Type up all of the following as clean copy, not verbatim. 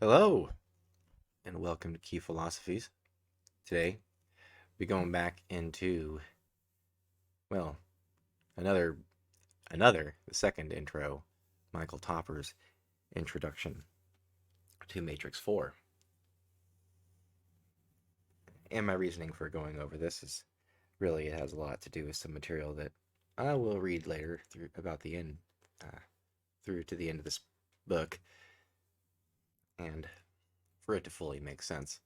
Hello, and welcome to Key Philosophies. Today, we're going back into, well, another, the second intro, Michael Topper's introduction to Matrix 4. And my reasoning for going over this is really it has a lot to do with some material that I will read later through about the end, through to the end of this book, and for it to fully make sense,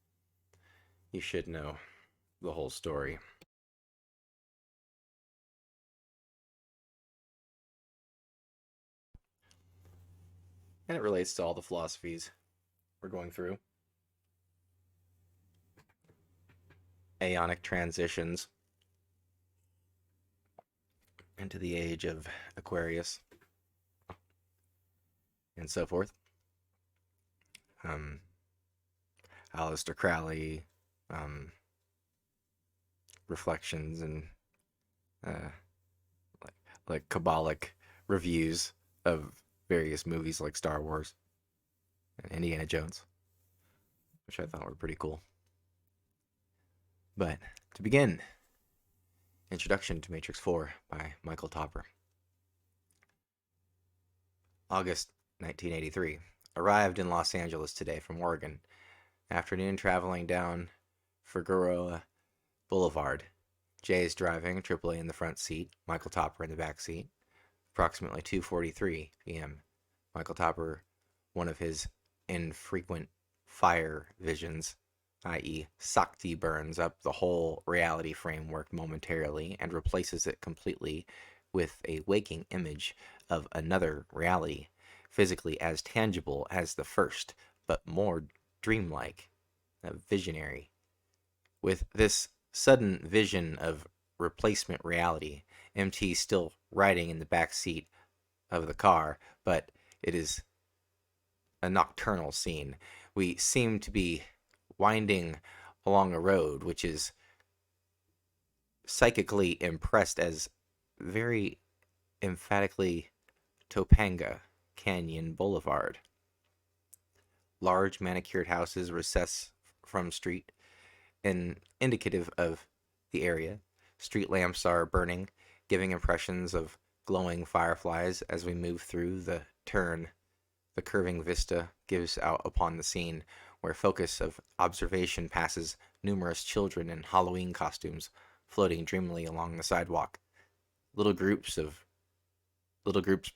you should know the whole story. And it relates to all the philosophies we're going through. Aeonic transitions into the age of Aquarius and so forth. Aleister Crowley, reflections and uh, like Kabbalic reviews of various movies like Star Wars and Indiana Jones, which I thought were pretty cool. But to begin, Introduction to Matrix 4 by Michael Topper. August 1983. Arrived in Los Angeles today from Oregon. Afternoon traveling down Figueroa Boulevard. Jay is driving, AAA in the front seat, Michael Topper in the back seat. Approximately 2:43 p.m. Michael Topper, one of his infrequent fire visions, i.e., Sakti burns up the whole reality framework momentarily and replaces it completely with a waking image of another reality, physically as tangible as the first, but more dreamlike, visionary. With this sudden vision of replacement reality, MT still riding in the back seat of the car, but it is a nocturnal scene. We seem to be winding along a road which is psychically impressed as very emphatically Topanga Canyon Boulevard. Large manicured houses recess from street and indicative of the area. Street lamps are burning, giving impressions of glowing fireflies as we move through the turn. The curving vista gives out upon the scene, where focus of observation passes numerous children in Halloween costumes floating dreamily along the sidewalk. Little groups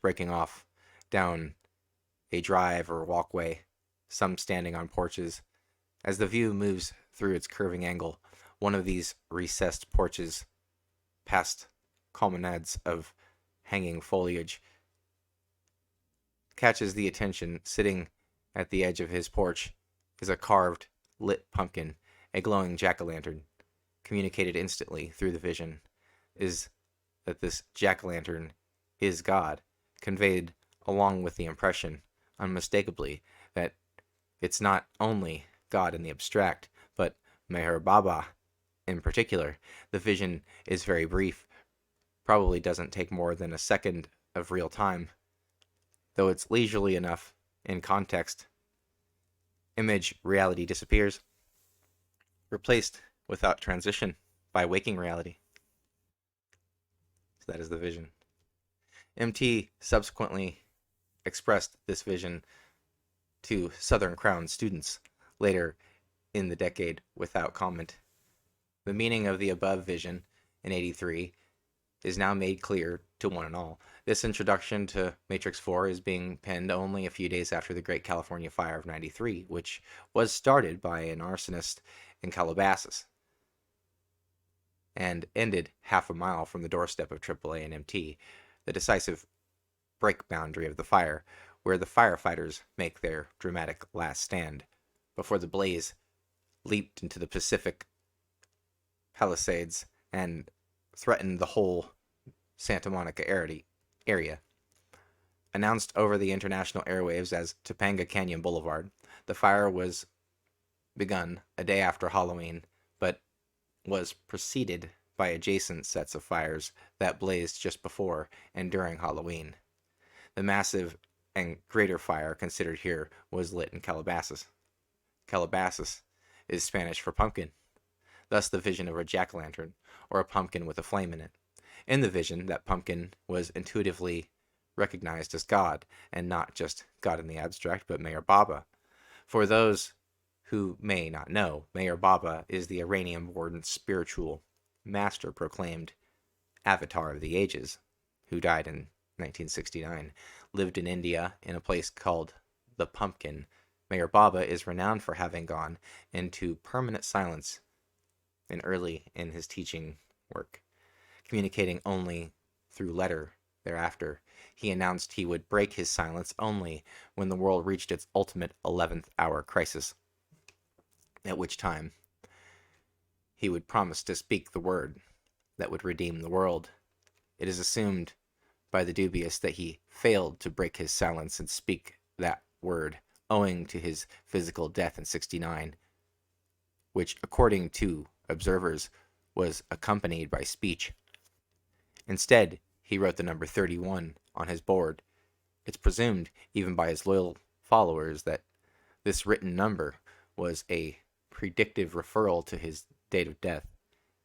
breaking off down a drive or walkway, some standing on porches. As the view moves through its curving angle, one of these recessed porches, past colonnades of hanging foliage, catches the attention. Sitting at the edge of his porch is a carved, lit pumpkin, a glowing jack-o'-lantern. Communicated instantly through the vision is that this jack-o'-lantern is God, conveyed along with the impression, unmistakably, that it's not only God in the abstract, but Meher Baba in particular. The vision is very brief, probably doesn't take more than a second of real time, though it's leisurely enough in context. Image reality disappears, replaced without transition by waking reality. So that is the vision. MT subsequently expressed this vision to Southern Crown students later in the decade without comment. The meaning of the above vision in 83 is now made clear to one and all. This introduction to Matrix 4 is being penned only a few days after the Great California Fire of 93, which was started by an arsonist in Calabasas and ended half a mile from the doorstep of AAA and MT, the decisive break boundary of the fire, where the firefighters make their dramatic last stand before the blaze leaped into the Pacific Palisades and threatened the whole Santa Monica area. Announced over the international airwaves as Topanga Canyon Boulevard, the fire was begun a day after Halloween, but was preceded by adjacent sets of fires that blazed just before and during Halloween. The massive and greater fire considered here was lit in Calabasas. Calabasas is Spanish for pumpkin, thus the vision of a jack-o'-lantern, or a pumpkin with a flame in it. In the vision, that pumpkin was intuitively recognized as God, and not just God in the abstract, but Mayor Baba. For those who may not know, Mayor Baba is the Iranian-born spiritual master proclaimed Avatar of the Ages, who died in 1969, lived in India in a place called the Pumpkin. Mayor Baba is renowned for having gone into permanent silence early in his teaching work, communicating only through letter thereafter. He announced he would break his silence only when the world reached its ultimate 11th hour crisis, at which time he would promise to speak the word that would redeem the world. It is assumed by the dubious that he failed to break his silence and speak that word, owing to his physical death in 69, which, according to observers, was accompanied by speech. Instead, he wrote the number 31 on his board. It's presumed, even by his loyal followers, that this written number was a predictive referral to his date of death.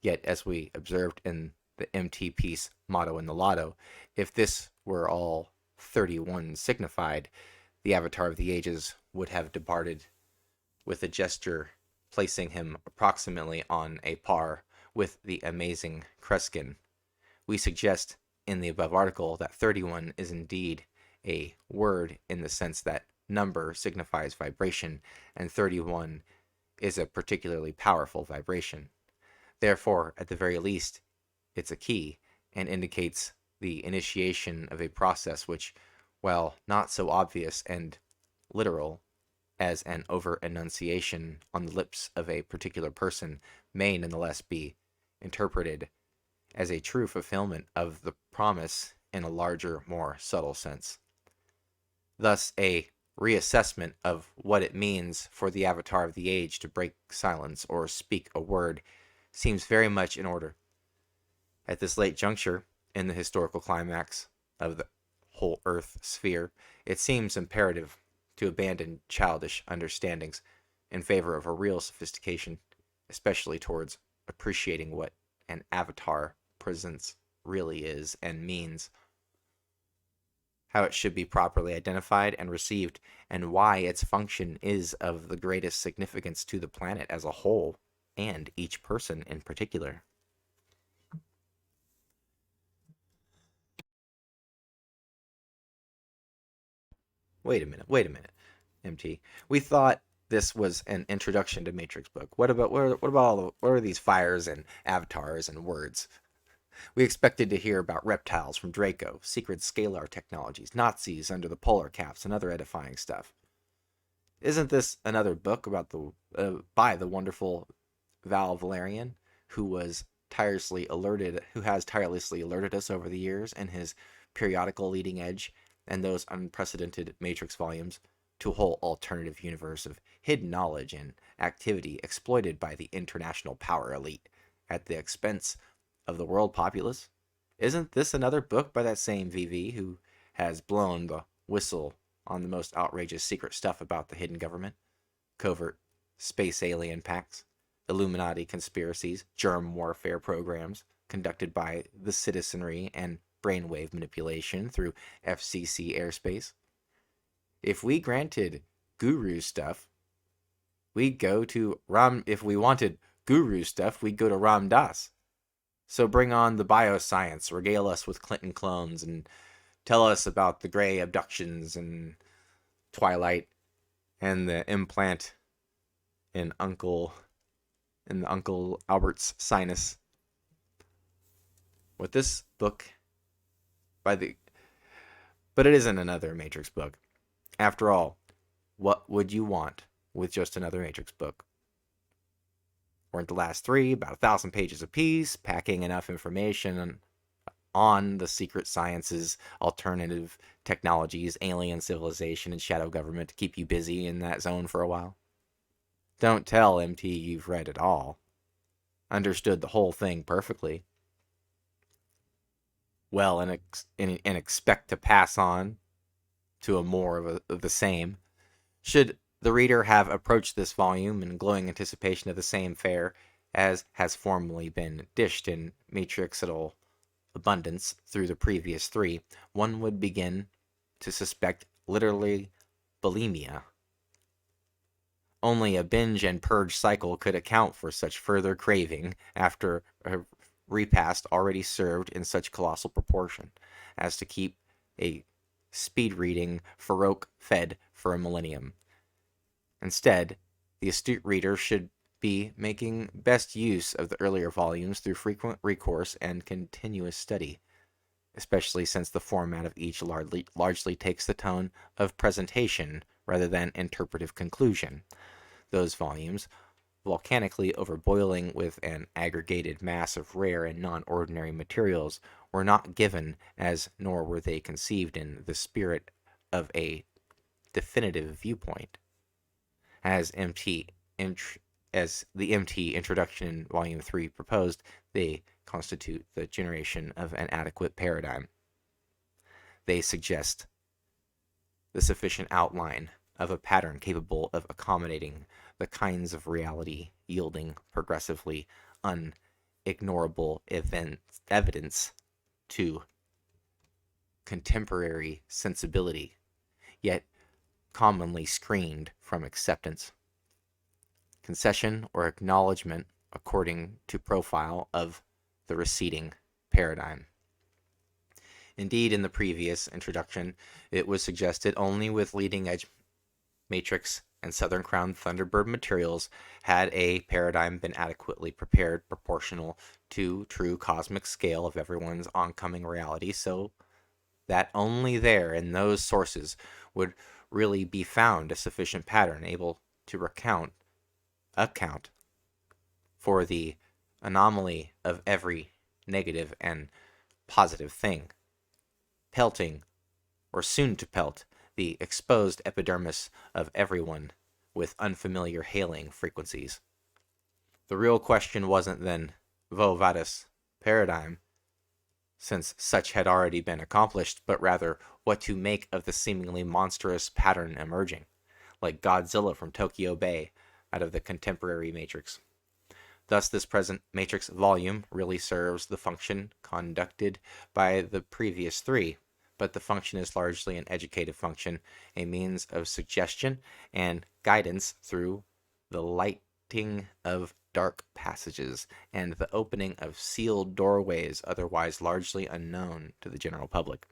Yet, as we observed in the MT piece Motto in the Lotto, if this were all 31 signified, the Avatar of the Ages would have departed with a gesture placing him approximately on a par with the amazing Kreskin. We suggest in the above article that 31 is indeed a word in the sense that number signifies vibration, and 31 is a particularly powerful vibration. Therefore, at the very least, it's a key and indicates the initiation of a process which, while not so obvious and literal as an over-enunciation on the lips of a particular person, may nonetheless be interpreted as a true fulfillment of the promise in a larger, more subtle sense. Thus, a reassessment of what it means for the Avatar of the Age to break silence or speak a word seems very much in order. At this late juncture in the historical climax of the whole Earth sphere, it seems imperative to abandon childish understandings in favor of a real sophistication, especially towards appreciating what an avatar presence really is and means, how it should be properly identified and received, and why its function is of the greatest significance to the planet as a whole, and each person in particular. Wait a minute, MT. We thought this was an introduction to Matrix book. What are these fires and avatars and words? We expected to hear about reptiles from Draco, secret scalar technologies, Nazis under the polar caps, and other edifying stuff. Isn't this another book about by the wonderful Val Valerian, who has tirelessly alerted us over the years in his periodical Leading Edge and those unprecedented Matrix volumes to a whole alternative universe of hidden knowledge and activity exploited by the international power elite at the expense of the world populace? Isn't this another book by that same VV who has blown the whistle on the most outrageous secret stuff about the hidden government, covert space alien pacts, Illuminati conspiracies, germ warfare programs conducted by the citizenry, and brainwave manipulation through FCC airspace? If we granted guru stuff, we'd go to Ram. If we wanted guru stuff, we'd go to Ram Dass. So bring on the bioscience, regale us with Clinton clones, and tell us about the gray abductions and Twilight and the implant in Uncle Albert's sinus. With this book but it isn't another Matrix book. After all, what would you want with just another Matrix book? Weren't the last three about 1,000 pages apiece, packing enough information on the secret sciences, alternative technologies, alien civilization, and shadow government to keep you busy in that zone for a while? Don't tell MT you've read it all, understood the whole thing perfectly, well, and expect to pass on to a more of the same. Should the reader have approached this volume in glowing anticipation of the same fare as has formerly been dished in matrixal abundance through the previous three, one would begin to suspect literally bulimia. Only a binge and purge cycle could account for such further craving after a repast already served in such colossal proportion as to keep a speed reading Farouk fed for a millennium. Instead, the astute reader should be making best use of the earlier volumes through frequent recourse and continuous study, especially since the format of each largely takes the tone of presentation rather than interpretive conclusion. Those volumes, volcanically overboiling with an aggregated mass of rare and non-ordinary materials, were not given as, nor were they conceived in the spirit of a definitive viewpoint. As the MT introduction in Volume 3 proposed, they constitute the generation of an adequate paradigm. They suggest the sufficient outline of a pattern capable of accommodating the kinds of reality yielding progressively unignorable evidence to contemporary sensibility, yet commonly screened from acceptance, concession, or acknowledgement according to profile of the receding paradigm. Indeed, in the previous introduction, it was suggested only with leading-edge Matrix and Southern Crown Thunderbird materials had a paradigm been adequately prepared proportional to true cosmic scale of everyone's oncoming reality, so that only there in those sources would really be found a sufficient pattern able to account for the anomaly of every negative and positive thing, pelting, or soon to pelt, the exposed epidermis of everyone with unfamiliar hailing frequencies. The real question wasn't then Quo Vadis paradigm, since such had already been accomplished, but rather what to make of the seemingly monstrous pattern emerging, like Godzilla from Tokyo Bay, out of the contemporary Matrix. Thus, this present Matrix volume really serves the function conducted by the previous three, but the function is largely an educative function, a means of suggestion and guidance through the lighting of dark passages and the opening of sealed doorways otherwise largely unknown to the general public.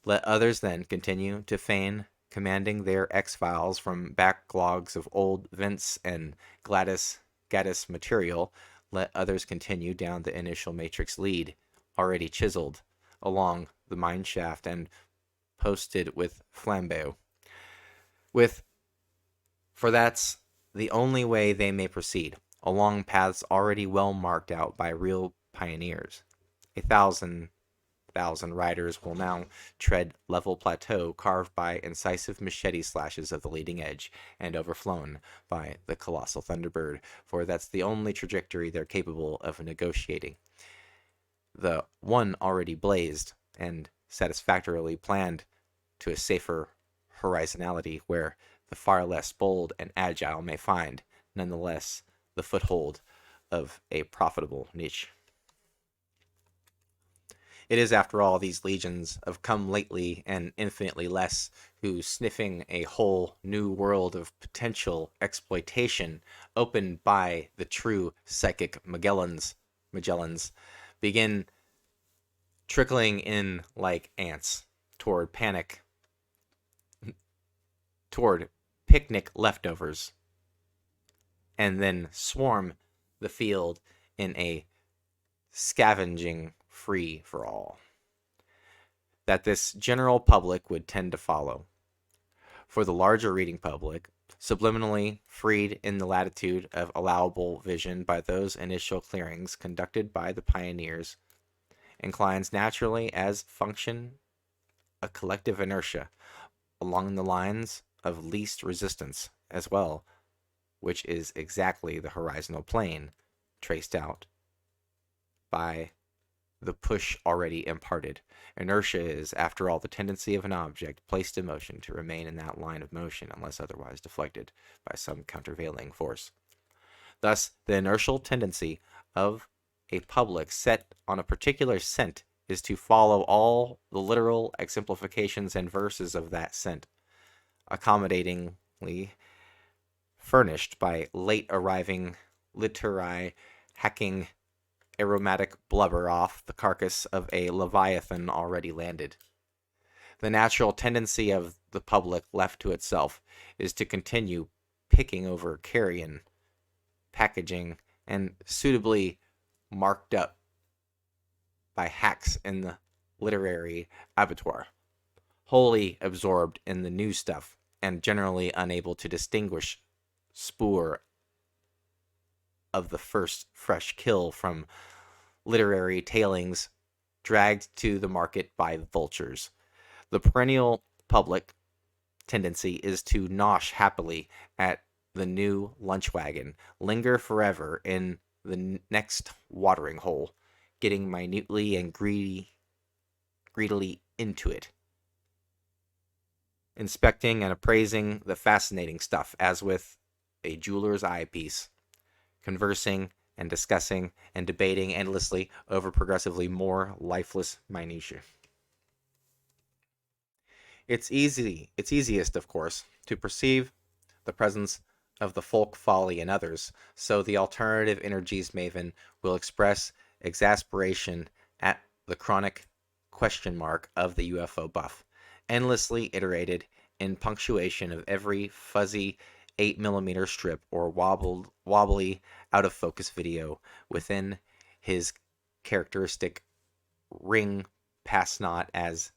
Let others then continue to feign commanding their X-files from backlogs of old Vince and Gaddis material. Let others continue down the initial Matrix lead, already chiseled along the mine shaft and posted with flambeau. For that's the only way they may proceed, along paths already well marked out by real pioneers. 1,000 riders will now tread level plateau carved by incisive machete slashes of the leading edge and overflown by the colossal Thunderbird, for that's the only trajectory they're capable of negotiating. The one already blazed and satisfactorily planned to a safer horizontality where the far less bold and agile may find, nonetheless, the foothold of a profitable niche. It is, after all, these legions of come lately and infinitely less who, sniffing a whole new world of potential exploitation opened by the true psychic Magellans, begin trickling in like ants toward picnic leftovers, and then swarm the field in a scavenging free for all that this general public would tend to follow. For the larger reading public, subliminally freed in the latitude of allowable vision by those initial clearings conducted by the pioneers, inclines naturally as function a collective inertia along the lines of least resistance as well, which is exactly the horizontal plane traced out by the push already imparted. Inertia is, after all, the tendency of an object placed in motion to remain in that line of motion unless otherwise deflected by some countervailing force. Thus, the inertial tendency of a public set on a particular scent is to follow all the literal exemplifications and verses of that scent, accommodatingly furnished by late arriving literi hacking aromatic blubber off the carcass of a leviathan already landed. The natural tendency of the public left to itself is to continue picking over carrion, packaging, and suitably marked up by hacks in the literary abattoir, wholly absorbed in the new stuff and generally unable to distinguish spoor of the first fresh kill from literary tailings dragged to the market by vultures. The perennial public tendency is to nosh happily at the new lunch wagon, linger forever in the next watering hole, getting minutely and greedily into it, inspecting and appraising the fascinating stuff as with a jeweler's eyepiece, conversing and discussing and debating endlessly over progressively more lifeless minutiae. It's easiest, of course, to perceive the presence of the folk folly in others, so the alternative energies maven will express exasperation at the chronic question mark of the UFO buff, endlessly iterated in punctuation of every fuzzy 8mm strip or wobbly out of focus video within his characteristic ring pass not as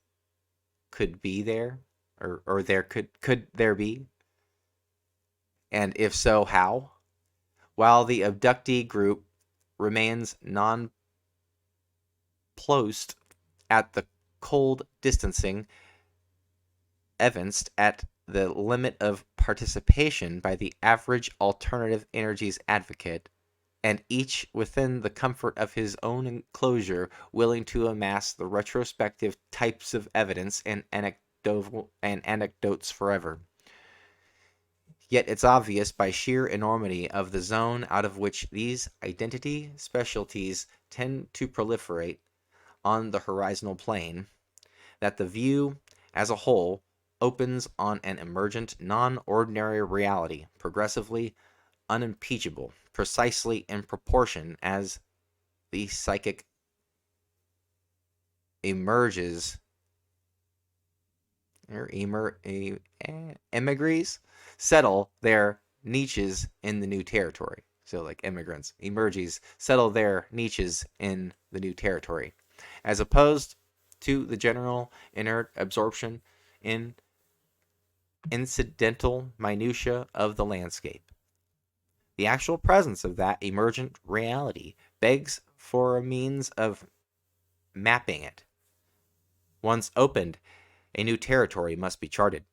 could be there, or there could there be, and if so, how? While the abductee group remains nonplussed at the cold distancing evinced at the limit of participation by the average alternative energies advocate, and each within the comfort of his own enclosure willing to amass the retrospective types of evidence and anecdotes forever. Yet it's obvious by sheer enormity of the zone out of which these identity specialties tend to proliferate on the horizontal plane that the view as a whole opens on an emergent, non-ordinary reality, progressively unimpeachable, precisely in proportion as the psychic emerges or emigres settle their niches in the new territory. So like immigrants, emerges settle their niches in the new territory, as opposed to the general inert absorption in incidental minutia of the landscape. The actual presence of that emergent reality begs for a means of mapping it. Once opened, a new territory must be charted.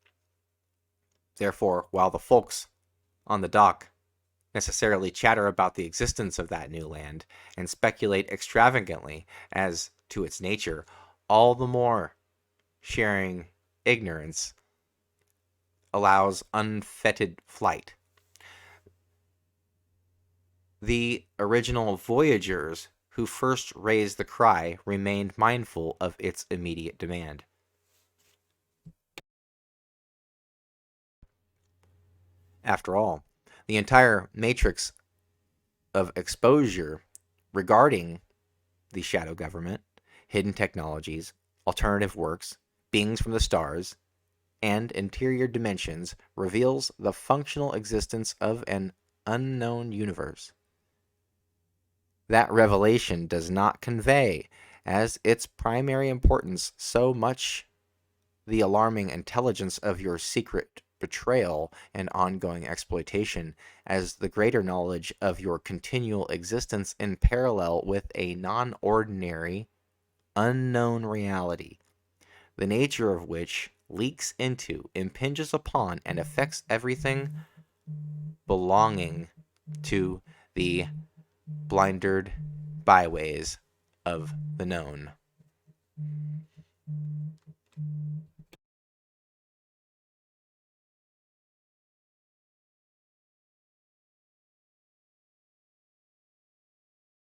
Therefore, while the folks on the dock necessarily chatter about the existence of that new land and speculate extravagantly as to its nature, all the more sharing ignorance allows unfettered flight. The original voyagers who first raised the cry remained mindful of its immediate demand. After all, the entire matrix of exposure regarding the shadow government, hidden technologies, alternative works, beings from the stars, and interior dimensions reveals the functional existence of an unknown universe. That revelation does not convey, as its primary importance, so much the alarming intelligence of your secret betrayal and ongoing exploitation as the greater knowledge of your continual existence in parallel with a non-ordinary, unknown reality, the nature of which leaks into, impinges upon, and affects everything belonging to the blindered byways of the known.